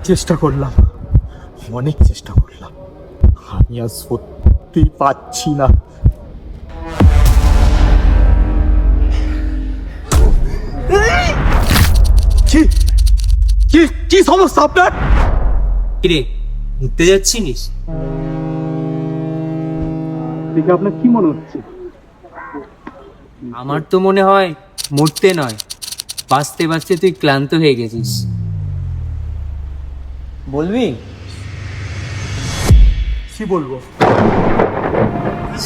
চেষ্টা করলাম, অনেক চেষ্টা করলাম, আমি আর সত্যি পাচ্ছি না। কি কি কি সমস্যা আপনার? কিরে, ঘুরতে যাচ্ছিস? দেখে আপনার কি মনে হচ্ছে? আমার তো মনে হয় মরতে নয়, বাঁচতে বাঁচতে তুই ক্লান্ত হয়ে গেছিস। বলবি? কি বলবো?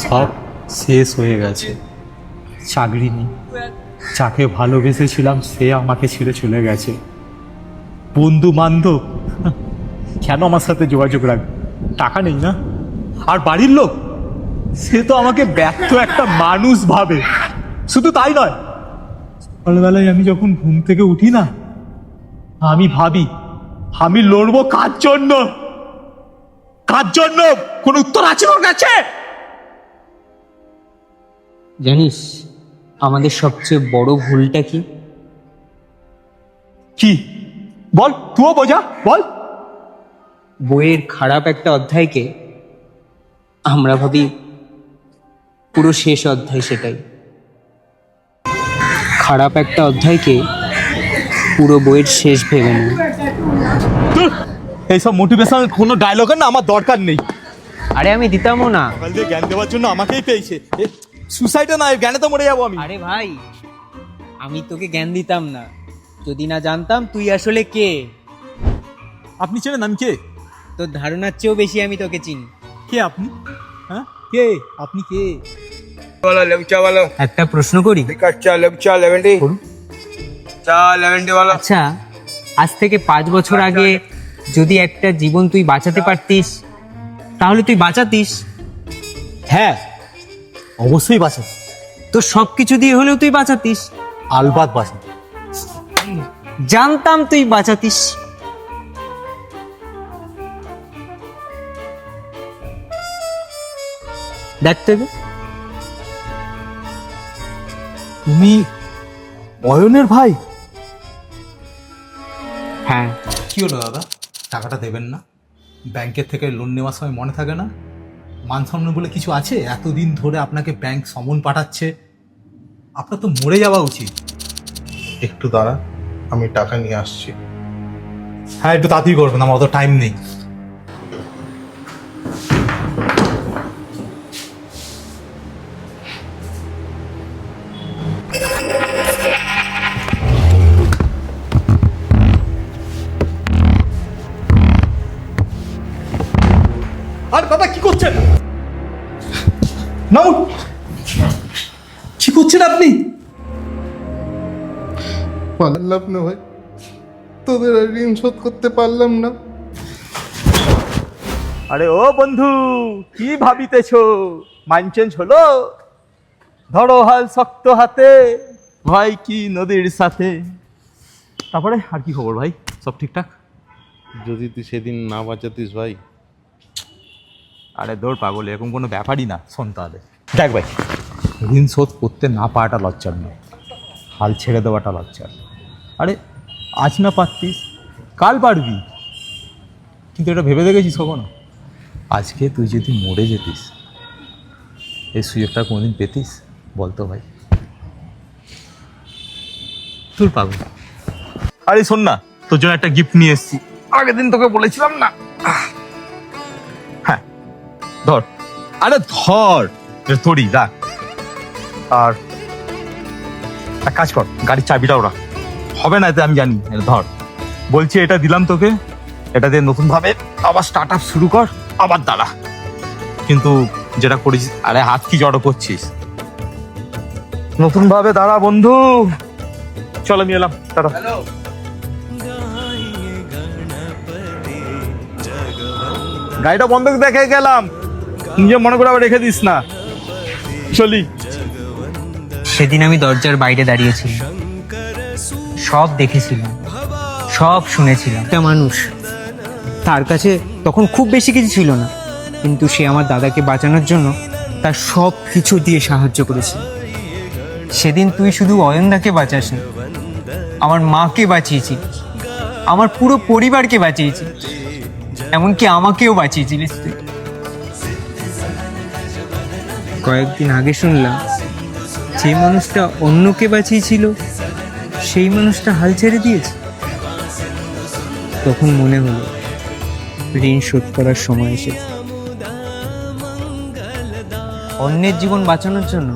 সব শেষ হয়ে গেছে, চাকরি নেই, যাকে ভালোবেসেছিলাম সে আমাকে ছেড়ে চলে গেছে, বন্ধু বান্ধব কেন আমার সাথে যোগাযোগ রাখবে, টাকা নেই না, আর বাড়ির লোক সে তো আমাকে ব্যর্থ একটা মানুষ ভাবে। শুধু তাই নয়, সকালবেলায় আমি যখন ঘুম থেকে উঠি না, আমি ভাবি আমি লড়বো কার জন্য, কার জন্য? কোন উত্তর আছে ওর কাছে? জানিস আমাদের সবচেয়ে বড় ভুলটা কি? কি বল, তুইও বোঝা, বল। বইয়ের খারাপ একটা অধ্যায়কে আমরা ভাবি পুরো শেষ অধ্যায়, সেটাই খারাপ একটা অধ্যায়কে পুরো বইয়ের শেষ ভেবে নিই। এইসব মোটিভেশনাল কোনো ডায়লগের না আমার দরকার নেই। আরে আমি দিতামও না। সকাল দিয়ে জ্ঞান দেওয়ার জন্য আমাকেই পেয়েছে, সুসাইডে না, জ্ঞানে তো মরে যাবো আমি। আরে ভাই, আমি তোকে জ্ঞান দিতাম না যদি না জানতাম তুই আসলে কে। আপনি চেনেন আমি কে? তোর ধারণার চেয়েও বেশি আমি তোকে চিনি। কে আপনি? হ্যাঁ, কে আপনি? কে? वाला लेव चा वाला একটা প্রশ্ন করি। चा लेव चा 70 चा 70 वाला। আচ্ছা, আজ থেকে 5 বছর আগে যদি একটা জীবন তুই বাঁচাতে পারতিস, তাহলে তুই বাঁচাতিস? হ্যাঁ, অবশ্যই বাঁচা, তোর সবকিছু দিয়ে হলেও তুই বাঁচাতিস? আলবাত বাঁচা। জানতাম তুই বাঁচাতিস। দেখতে দে। তুমি অয়নের ভাই? হ্যাঁ। কি হলো দাদা, টাকাটা দেবেন না? ব্যাংকের থেকে লোন নেওয়ার সময় মনে থাকে না, মান সম্মান বলে কিছু আছে? এতদিন ধরে আপনাকে ব্যাংক সমন পাঠাচ্ছে, আপনার তো মরে যাওয়া উচিত। একটু দাঁড়া, আমি টাকা নিয়ে আসছি। হ্যাঁ, একটু তাড়াতাড়ি করবেন, আমার অত টাইম নেই। আর দাদা কি করছেন? নামুন, কি করছেন আপনি? পারলাম না ভাই, তোদের আর ঋণ শোধ করতে পারলাম না। আরে ও বন্ধু, কি ভাবিতেছ? মাইন্ড চেঞ্জ হলো? ধরো হাল শক্ত হাতে, ভাই কি নদীর সাথে। তারপরে আর কি খবর ভাই, সব ঠিকঠাক? যদি তুই সেদিন না বাঁচাতিস ভাই। আরে দৌড় পাগল, এরকম কোনো ব্যাপারই না। শোন তাহলে, দেখ ভাই, ঋণ শোধ করতে না পারাটা লজ্জার নয়, হাল ছেড়ে দেওয়াটা লজ্জার। আরে আজ না পারতিস, কাল পারবি, কিন্তু এটা ভেবে দেখেছিস কখনো? আজকে তুই যদি মরে যেতিস, এই সুযোগটা কোনোদিন পেতিস? বলতো ভাই, তোর পাগল। আরে শোন না, তোর জন্য একটা গিফট নিয়ে এসেছি, আগের দিন তোকে বলেছিলাম না। হ্যাঁ ধর, আরে ধর, ধরি রাখ। আর এক কাজ কর, গাড়ির চাবিটাও রাখ। হবে না এতে আমি জানি, ধর বলছি, এটা দিলাম তোকে, এটা দিয়ে নতুন ভাবে আবার স্টার্ট আপ শুরু কর, আবার দাঁড়া। কিন্তু যেটা করিস, আরে হাত কি জড়ো করছিস, নতুন ভাবে দাঁড়া বন্ধু। চলো নিয়ে এলাম, টাটা। গাড়িটা বন্ধ দেখে গেলাম, নিজে মনে করে আবার রেখে দিস না। চলি। সেদিন আমি দরজার বাইরে দাঁড়িয়েছিলাম, সব দেখেছিলাম, সব শুনেছিলাম। একটা মানুষ, তার কাছে তখন খুব বেশি কিছু ছিল না, কিন্তু সে আমার দাদাকে বাঁচানোর জন্য তার সব কিছু দিয়ে সাহায্য করেছিল। সেদিন তুই শুধু অয়নদাকে বাঁচাসনি, আমার মাকে বাঁচিয়েছিস। আমার পুরো পরিবারকে বাঁচিয়েছিস, এমনকি আমাকেও বাঁচিয়েছিলিস তুই। কয়েকদিন আগে শুনলাম যে মানুষটা অন্যকে বাঁচিয়েছিল সেই মানুষটা হাল ছেড়ে দিয়েছে। তখন মনে হলো ঋণ শোধ করার সময় এসেছে। অন্যের জীবন বাঁচানোর জন্য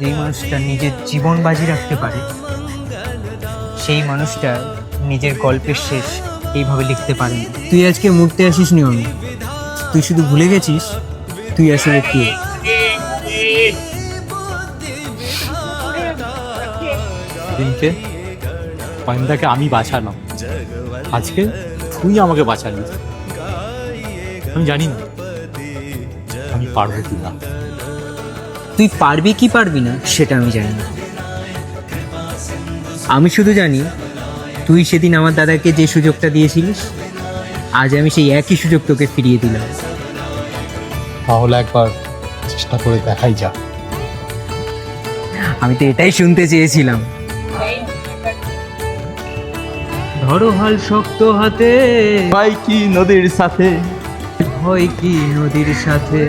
যেই মানুষটা নিজের জীবন বাজি রাখতে পারে সেই মানুষটা নিজের গল্পের শেষ এইভাবে লিখতে পারে না। তুই আজকে মরতে আসিস নি আমি, তুই শুধু ভুলে গেছিস তুই আসলে কে। সেদিনকে অয়নদাকে আমি বাঁচালাম, আজকে তুই আমাকে বাঁচালি। আমি জানি না আমি পারবো কি না। তুই পারবি কি পারবি না সেটা আমি জানি না। আমি শুধু জানি তুই সেদিন আমার দাদাকে যে সুযোগটা দিয়েছিলিস, আজ আমি সেই একই সুযোগ তোকে ফিরিয়ে দিলাম। তাহলে একবার চেষ্টা করে দেখাই যা। আমি তো এটাই শুনতে চেয়েছিলাম। ধরো হাল শক্ত হাতে, ভাই কি নদীর সাথে, হয় কি নদীর সাথে,